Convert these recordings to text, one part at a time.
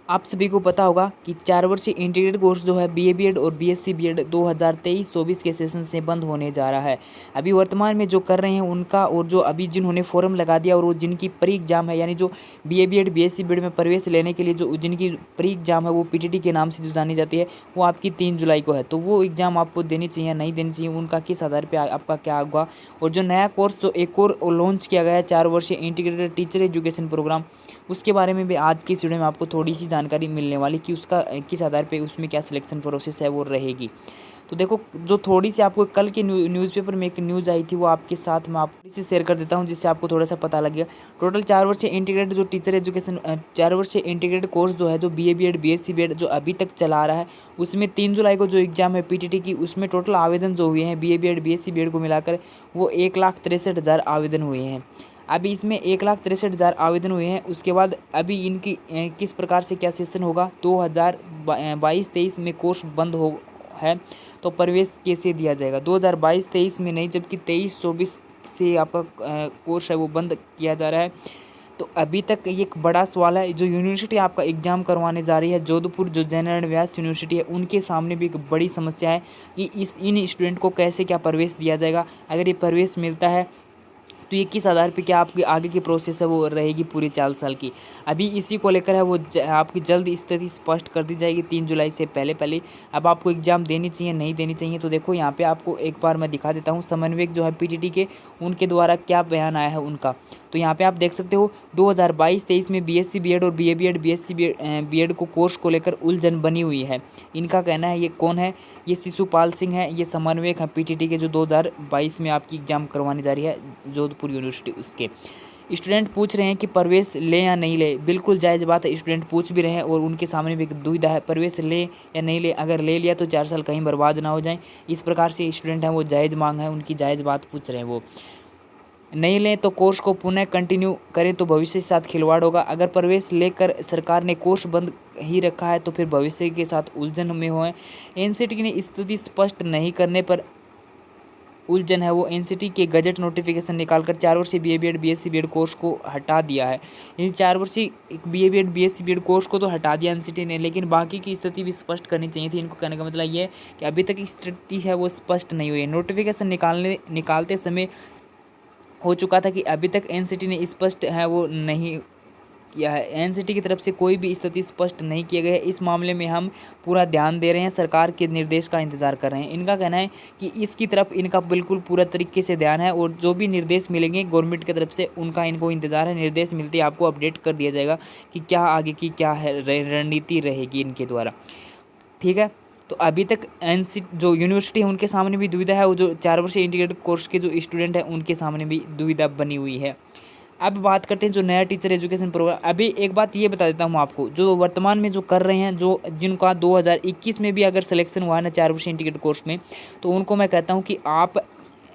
आप सभी को पता होगा कि 4 वर्षीय इंटीग्रेटेड कोर्स जो है बीए बीएड और बीएससी बीएड 2023-24 के सेशन से बंद होने जा रहा है। अभी वर्तमान में जो कर रहे हैं उनका, और जो अभी जिन्होंने फॉर्म लगा दिया और वो जिनकी प्री एग्जाम है, यानी जो बीए बीएड बीएससी बीएड में प्रवेश लेने के लिए जो जिनकी प्री एग्जाम है वो पीटीटी के नाम से जो जानी जाती है, वो आपकी 3 जुलाई को है। तो वो एग्ज़ाम आपको देनी चाहिए या नहीं देनी चाहिए, उनका किस आधार पर आपका क्या होगा। और जो नया कोर्स जो एक और लॉन्च किया गया है 4 वर्षीय इंटीग्रेटेड टीचर एजुकेशन प्रोग्राम, उसके बारे में भी आज की इस वीडियो में आपको थोड़ी सी जानकारी मिलने वाली कि उसका किस आधार पे उसमें क्या सिलेक्शन प्रोसेस है वो रहेगी। तो देखो, जो थोड़ी सी आपको कल के न्यूज़पेपर में एक न्यूज़ आई थी वो आपके साथ मैं आपको इसे शेयर कर देता हूँ, जिससे आपको थोड़ा सा पता लगेगा। टोटल 4 वर्षीय इंटीग्रेटेड जो टीचर एजुकेशन 4 वर्षीय इंटीग्रेटेड कोर्स जो है, जो बीए बीएड बीएससी बीएड जो अभी तक चला रहा है, उसमें 3 जुलाई को जो एग्ज़ाम है पीटीटी की, उसमें टोटल आवेदन जो हुए हैं बीए बीएड बीएससी बीएड को मिलाकर वो 1,63,000 आवेदन हुए हैं। अभी इसमें 1,63,000 आवेदन हुए हैं। उसके बाद अभी इनकी किस प्रकार से क्या सेशन होगा, 2022-23 में कोर्स बंद हो है तो प्रवेश कैसे दिया जाएगा। 2022-23 में नहीं, जबकि 23-24 से आपका कोर्स है वो बंद किया जा रहा है। तो अभी तक ये एक बड़ा सवाल है। जो यूनिवर्सिटी आपका एग्ज़ाम करवाने जा रही है, जोधपुर जो जयनारायण व्यास यूनिवर्सिटी है, उनके सामने भी एक बड़ी समस्या है कि इन स्टूडेंट को कैसे क्या प्रवेश दिया जाएगा। अगर ये प्रवेश मिलता है तो ये किस आधार पे क्या आपकी आगे की प्रोसेस है वो रहेगी पूरी 4 साल की। अभी इसी को लेकर है वो आपकी जल्द स्थिति स्पष्ट कर दी जाएगी 3 जुलाई से पहले। अब आपको एग्ज़ाम देनी चाहिए नहीं देनी चाहिए, तो देखो यहाँ पे आपको एक बार मैं दिखा देता हूँ समन्वयक जो है पीटीटी के, उनके द्वारा क्या बयान आया है उनका। तो यहाँ पे आप देख सकते हो 2022-23 में बीएससी बीएड और बीए बीएड बीएससी बीएड को कोर्स को लेकर उलझन बनी हुई है। इनका कहना है, ये कौन है, ये शिशुपाल सिंह है, ये समन्वयक हैं पीटीटी के, जो 2022 में आपकी एग्ज़ाम करवाने जा रही है जोधपुर यूनिवर्सिटी। उसके स्टूडेंट पूछ रहे हैं कि प्रवेश ले या नहीं ले। बिल्कुल जायज़ बात है, स्टूडेंट पूछ भी रहे हैं और उनके सामने भी एक दुविधा है, प्रवेश ले या नहीं ले। अगर ले लिया तो 4 साल कहीं बर्बाद ना हो जाएं, इस प्रकार से स्टूडेंट हैं वो जायज़ मांग है, उनकी जायज़ बात पूछ रहे हैं। वो नहीं लें तो कोर्स को पुनः कंटिन्यू करें तो भविष्य के साथ खिलवाड़ होगा। अगर प्रवेश लेकर सरकार ने कोर्स बंद ही रखा है तो फिर भविष्य के साथ उलझन में हुए। एनसीटी ने स्थिति स्पष्ट नहीं करने पर उलझन है वो एनसीटी के गजट नोटिफिकेशन निकालकर 4 वर्षीय BA BEd BSc BEd course को हटा दिया है। इन 4 वर्षीय BA BEd BSc BEd course को तो हटा दिया एनसीटी ने, लेकिन बाकी की स्थिति भी स्पष्ट करनी चाहिए थी। इनको कहने का मतलब ये है कि अभी तक स्थिति है वो स्पष्ट नहीं हुई है। नोटिफिकेशन निकालते समय हो चुका था कि अभी तक एनसीटी ने स्पष्ट है वो नहीं किया है। एनसीटी की तरफ से कोई भी स्थिति स्पष्ट नहीं किए गए। इस मामले में हम पूरा ध्यान दे रहे हैं, सरकार के निर्देश का इंतज़ार कर रहे हैं। इनका कहना है कि इसकी तरफ इनका बिल्कुल पूरा तरीके से ध्यान है और जो भी निर्देश मिलेंगे गवर्नमेंट की तरफ से उनका इनको इंतज़ार है। निर्देश मिलते ही आपको अपडेट कर दिया जाएगा कि क्या आगे की क्या है रणनीति रहेगी इनके द्वारा, ठीक है। तो अभी तक जो यूनिवर्सिटी है उनके सामने भी दुविधा है, वो जो 4 वर्षीय इंटीग्रेटेड कोर्स के जो स्टूडेंट हैं उनके सामने भी दुविधा बनी हुई है। अब बात करते हैं जो नया टीचर एजुकेशन प्रोग्राम। अभी एक बात ये बता देता हूँ आपको, जो वर्तमान में जो कर रहे हैं, जो जिनका 2021 में भी अगर सिलेक्शन हुआ है ना 4 वर्षीय इंटीग्रेटेड कोर्स में, तो उनको मैं कहता हूँ कि आप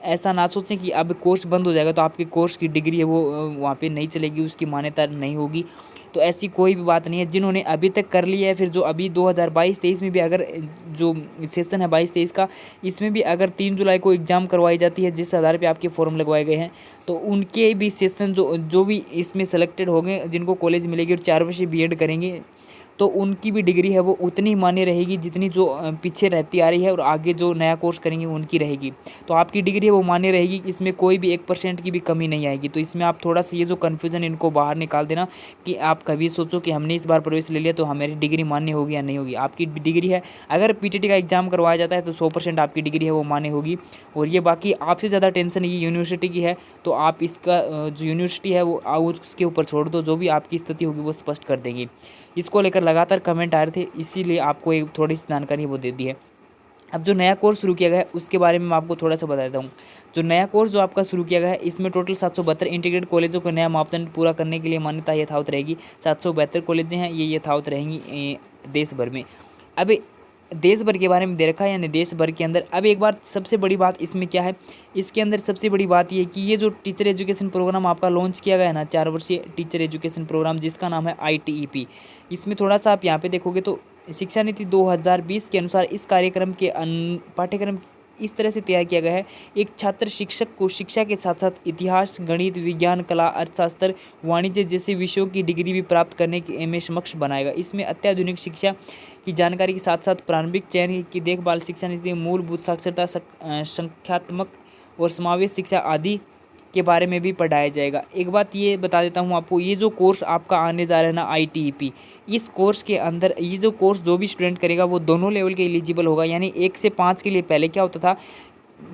ऐसा ना सोचें कि अब कोर्स बंद हो जाएगा तो आपकी कोर्स की डिग्री है वो वहाँ पे नहीं चलेगी, उसकी मान्यता नहीं होगी। तो ऐसी कोई भी बात नहीं है। जिन्होंने अभी तक कर लिया है, फिर जो अभी 2022-23 में भी अगर जो सेशन है 22-23 का, इसमें भी अगर 3 जुलाई को एग्ज़ाम करवाई जाती है, जिस आधार पे आपके फॉर्म लगवाए गए हैं, तो उनके भी सेशन जो भी इसमें सेलेक्टेड हो गए, जिनको कॉलेज मिलेगी और 4 वर्षीय बीएड करेंगे, तो उनकी भी डिग्री है वो उतनी मान्य रहेगी जितनी जो पीछे रहती आ रही है, और आगे जो नया कोर्स करेंगे उनकी रहेगी। तो आपकी डिग्री है वो मान्य रहेगी, इसमें कोई भी 1% की भी कमी नहीं आएगी। तो इसमें आप थोड़ा सा ये जो कन्फ्यूज़न इनको बाहर निकाल देना कि आप कभी सोचो कि हमने इस बार प्रवेश ले लिया तो हमारी डिग्री मान्य होगी या नहीं होगी। आपकी डिग्री है, अगर पीटीटी का एग्ज़ाम करवाया जाता है तो 100% आपकी डिग्री है वो मान्य होगी। और ये बाकी आपसे ज़्यादा टेंशन ये यूनिवर्सिटी की है, तो आप इसका जो यूनिवर्सिटी है वो उसके ऊपर छोड़ दो, जो भी आपकी स्थिति होगी वो स्पष्ट कर देंगी। इसको लेकर लगातार कमेंट आ रहे थे, इसीलिए आपको एक थोड़ी सी जानकारी वो दे दी है। अब जो नया कोर्स शुरू किया गया है उसके बारे में मैं आपको थोड़ा सा बता देता हूँ। जो नया कोर्स जो आपका शुरू किया गया है, इसमें टोटल 772 इंटीग्रेटेड कॉलेजों को नया मापदंड पूरा करने के लिए मान्यता यथावत रहेगी। 772 कॉलेजें हैं, ये यथावत रहेंगी देश भर में। अब देश भर के बारे में दे रखा है, यानी देश भर के अंदर। अब एक बार सबसे बड़ी बात इसमें क्या है, इसके अंदर सबसे बड़ी बात ये है कि ये जो टीचर एजुकेशन प्रोग्राम आपका लॉन्च किया गया है ना, 4 वर्षीय टीचर एजुकेशन प्रोग्राम, जिसका नाम है ITEP, इसमें थोड़ा सा आप यहाँ पे देखोगे तो शिक्षा नीति 2020 के अनुसार इस कार्यक्रम के पाठ्यक्रम इस तरह से तैयार किया गया है। एक छात्र शिक्षक को शिक्षा के साथ साथ इतिहास, गणित, विज्ञान, कला, अर्थशास्त्र, वाणिज्य जैसे विषयों की डिग्री भी प्राप्त करने के में सक्षम बनाएगा। इसमें अत्याधुनिक शिक्षा की जानकारी के साथ साथ प्रारंभिक चयन की देखभाल, शिक्षा नीति, मूलभूत साक्षरता, संख्यात्मक और समावेश शिक्षा आदि के बारे में भी पढ़ाया जाएगा। एक बात ये बता देता हूँ आपको, ये जो कोर्स आपका आने जा रहा है ना ITEP, इस कोर्स के अंदर ये जो कोर्स जो भी स्टूडेंट करेगा वो दोनों लेवल के एलिजिबल होगा। यानी 1 से 5 के लिए पहले क्या होता था,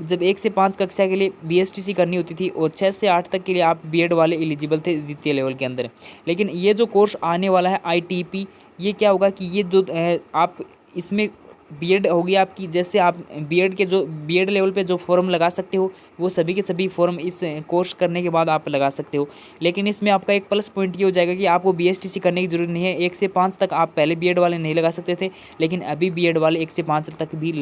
जब 1 से 5 कक्षा के लिए BSTC करनी होती थी और 6 से 8 तक के लिए आप B.Ed वाले एलिजिबल थे द्वितीय लेवल के अंदर। लेकिन ये जो कोर्स आने वाला है ITEP, ये क्या होगा कि ये जो आप इसमें B.Ed होगी आपकी, जैसे आप B.Ed के जो B.Ed लेवल पे जो फॉर्म लगा सकते हो वो सभी के सभी फॉर्म इस कोर्स करने के बाद आप लगा सकते हो। लेकिन इसमें आपका एक प्लस पॉइंट ये हो जाएगा कि आपको BSTC करने की जरूरत नहीं है। 1 से 5 तक आप पहले B.Ed वाले नहीं लगा सकते थे, लेकिन अभी B.Ed वाले 1 से 5 तक भी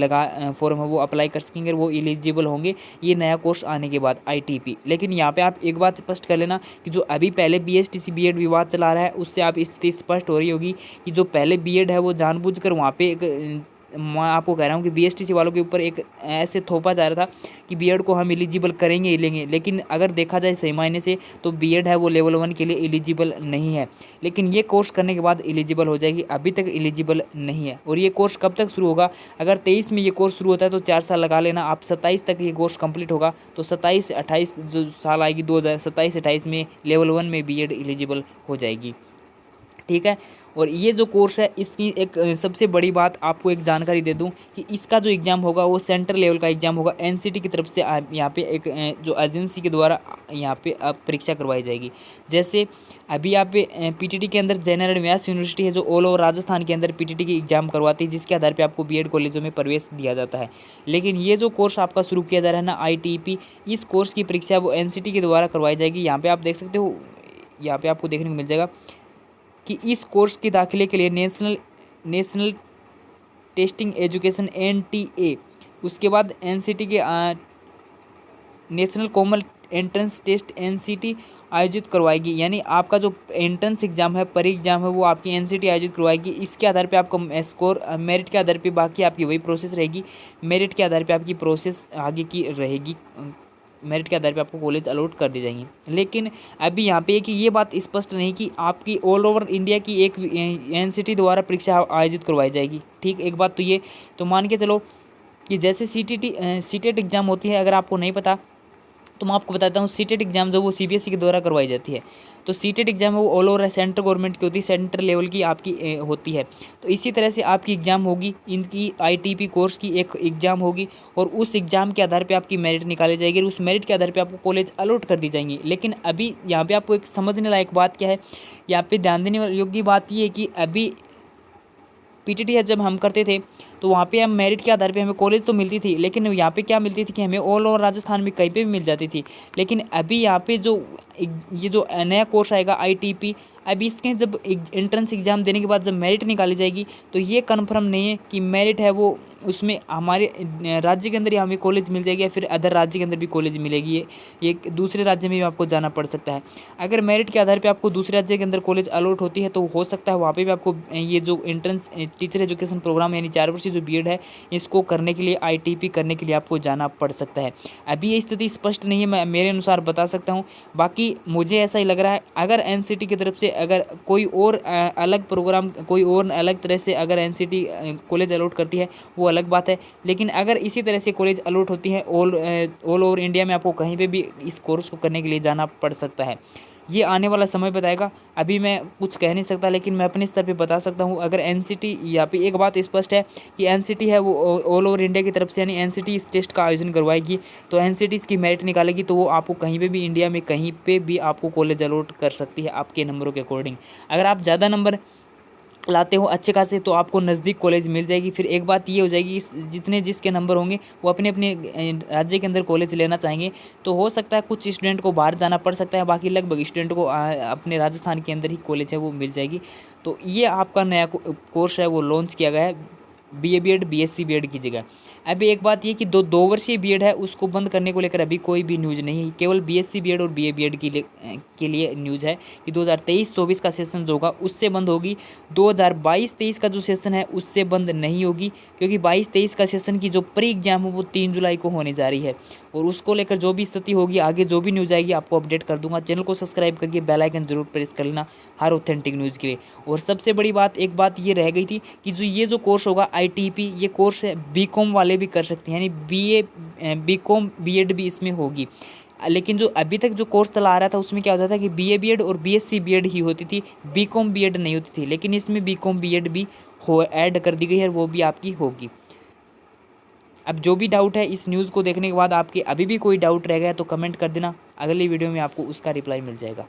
फॉर्म है वो अप्लाई कर सकेंगे, वो एलिजिबल होंगे ये नया कोर्स आने के बाद ITEP। लेकिन यहाँ पर आप एक बात स्पष्ट कर लेना कि जो अभी पहले BSTC B.Ed विवाद चला रहा है उससे आप स्थिति स्पष्ट हो रही होगी कि जो पहले B.Ed है वो जानबूझकर वहाँ पे एक, मैं आपको कह रहा हूँ कि BSTC वालों के ऊपर एक ऐसे थोपा जा रहा था कि B.Ed को हम एलिजिबल करेंगे ही लेंगे। लेकिन अगर देखा जाए सही मायने से तो B.Ed है वो लेवल 1 के लिए एलिजिबल नहीं है, लेकिन ये कोर्स करने के बाद एलिजिबल हो जाएगी, अभी तक एलिजिबल नहीं है। और ये कोर्स कब तक शुरू होगा, अगर 23 में ये कोर्स शुरू होता है तो 4 साल लगा लेना आप, 27 तक ये कोर्स कंप्लीट होगा तो 27 से 28 जो साल आएगी 2027-28 में लेवल 1 में B.Ed एलिजिबल हो जाएगी। ठीक है। और ये जो कोर्स है इसकी एक सबसे बड़ी बात आपको एक जानकारी दे दूं कि इसका जो एग्ज़ाम होगा वो सेंट्रल लेवल का एग्ज़ाम होगा। NCT की तरफ से यहाँ पे एक जो एजेंसी के द्वारा यहाँ पे परीक्षा करवाई जाएगी। जैसे अभी यहाँ पे PTT के अंदर जैन एंड व्यास यूनिवर्सिटी है जो ऑल ओवर राजस्थान के अंदर PTT की एग्ज़ाम करवाती है, जिसके आधार पर आपको B.Ed कॉलेजों में प्रवेश दिया जाता है। लेकिन ये जो कोर्स आपका शुरू किया जा रहा है ना ITEP, इस कोर्स की परीक्षा वो NCT के द्वारा करवाई जाएगी। यहाँ पर आप देख सकते हो, यहाँ पर आपको देखने को मिल जाएगा कि इस कोर्स के दाखिले के लिए नेशनल टेस्टिंग एजुकेशन NTA, उसके बाद NCT के national common entrance test NCT आयोजित करवाएगी। यानी आपका जो एंट्रेंस एग्जाम है, परी एग्जाम है, वो आपकी NCT आयोजित करवाएगी। इसके आधार पे आपका स्कोर मेरिट के आधार पे बाकी आपकी वही प्रोसेस रहेगी, मेरिट के आधार पे आपकी प्रोसेस आगे की रहेगी, मेरिट के आधार पे आपको कॉलेज अलॉट कर दी जाएंगी। लेकिन अभी यहाँ पे कि ये बात स्पष्ट नहीं कि आपकी ऑल ओवर इंडिया की एक NCT द्वारा परीक्षा आयोजित करवाई जाएगी। ठीक, एक बात तो ये तो मान के चलो कि जैसे CTET एग्ज़ाम होती है, अगर आपको नहीं पता तो मैं आपको बताता हूँ। CTET एग्ज़ाम जो वो CBSE के द्वारा करवाई जाती है, तो CTET एग्ज़ाम है वो ऑल ओवर सेंट्रल गवर्नमेंट की होती है, सेंट्रल लेवल की आपकी होती है। तो इसी तरह से आपकी एग्ज़ाम होगी, इनकी ITEP कोर्स की एक एग्ज़ाम होगी और उस एग्ज़ाम के आधार पे आपकी मेरिट निकाली जाएगी और उस मेरिट के आधार पे आपको कॉलेज अलॉट कर दी जाएंगी। लेकिन अभी यहाँ पे आपको एक समझने लायक बात क्या है, यहाँ पे ध्यान देने योग्य बात ये है कि अभी PTT जब हम करते थे तो वहाँ पे हम मेरिट के आधार पे हमें कॉलेज तो मिलती थी, लेकिन यहाँ पे क्या मिलती थी कि हमें ऑल ओवर राजस्थान में कहीं पे भी मिल जाती थी। लेकिन अभी यहाँ पे ये जो नया कोर्स आएगा ITEP, अभी इसके जब एंट्रेंस एग्ज़ाम देने के बाद जब मेरिट निकाली जाएगी तो ये कन्फर्म नहीं है कि मेरिट है वो उसमें हमारे राज्य के अंदर ही हमें कॉलेज मिल जाएगी या फिर अदर राज्य के अंदर भी कॉलेज मिलेगी। ये दूसरे राज्य में भी आपको जाना पड़ सकता है। अगर मेरिट के आधार पे आपको दूसरे राज्य के अंदर कॉलेज अलॉट होती है तो हो सकता है वहाँ पे भी आपको ये जो एंट्रेंस टीचर एजुकेशन प्रोग्राम यानी 4 वर्षीय जो B.Ed है इसको करने के लिए ITEP करने के लिए आपको जाना पड़ सकता है। अभी ये स्थिति स्पष्ट नहीं है, मैं मेरे अनुसार बता सकता हूँ। बाकी मुझे ऐसा ही लग रहा है, अगर NCT की तरफ से अगर कोई और अलग प्रोग्राम, कोई और अलग तरह से अगर NCT कॉलेज अलॉट करती है वो अलग बात है। लेकिन अगर इसी तरह से कॉलेज अलॉट होती है ऑल ओवर इंडिया में, आपको कहीं पे भी इस कोर्स को करने के लिए जाना पड़ सकता है। ये आने वाला समय बताएगा, अभी मैं कुछ कह नहीं सकता, लेकिन मैं अपने स्तर पे बता सकता हूँ। अगर NCT, यहाँ पे एक बात स्पष्ट है कि NCT है वो ऑल ओवर इंडिया की तरफ से, यानी NCT इस टेस्ट का आयोजन करवाएगी तो NCT इसकी मेरिट निकालेगी तो वो आपको कहीं पे भी इंडिया में कहीं पे भी आपको कॉलेज अलॉट कर सकती है आपके नंबरों के अकॉर्डिंग। अगर आप ज़्यादा नंबर लाते हो अच्छे खासे तो आपको नज़दीक कॉलेज मिल जाएगी। फिर एक बात ये हो जाएगी, जितने जिसके नंबर होंगे वो अपने अपने राज्य के अंदर कॉलेज लेना चाहेंगे तो हो सकता है कुछ स्टूडेंट को बाहर जाना पड़ सकता है, बाकी लगभग स्टूडेंट को अपने राजस्थान के अंदर ही कॉलेज है वो मिल जाएगी। तो ये आपका नया कोर्स है वो लॉन्च किया गया है, BA B.Ed BSc B.Ed की जगह। अभी एक बात ये कि दो वर्षीय बीएड है उसको बंद करने को लेकर अभी कोई भी न्यूज़ नहीं है, केवल बीएससी बीएड और बीए बीएड के लिए न्यूज़ है कि 2023-24 का सेशन जो होगा उससे बंद होगी। 2022-23 का जो सेशन है उससे बंद नहीं होगी, क्योंकि 22-23 का सेशन की जो प्री एग्जाम है वो 3 जुलाई को होने जा रही है, और उसको लेकर जो भी स्थिति होगी, आगे जो भी न्यूज़ आएगी आपको अपडेट कर दूंगा। चैनल को सब्सक्राइब करके बेल आइकन जरूर प्रेस कर लेना हर ऑथेंटिक न्यूज़ के लिए। और सबसे बड़ी बात, एक बात ये रह गई थी कि ये जो कोर्स होगा आईटीपी, ये कोर्स है बीकॉम वाले भी कर सकते हैं, यानी बीए बीकॉम बीएड भी इसमें होगी। लेकिन जो अभी तक जो कोर्स चला आ रहा था उसमें क्या होता था कि बीए बीएड और बीएससी बीएड ही होती थी, बीकॉम बीएड नहीं होती थी, लेकिन इसमें बीकॉम बीएड भी हो ऐड कर दी गई है, वो भी आपकी होगी। अब जो भी डाउट है इस न्यूज़ को देखने के बाद आपके अभी भी कोई डाउट रह गया तो कमेंट कर देना, अगली वीडियो में आपको उसका रिप्लाई मिल जाएगा।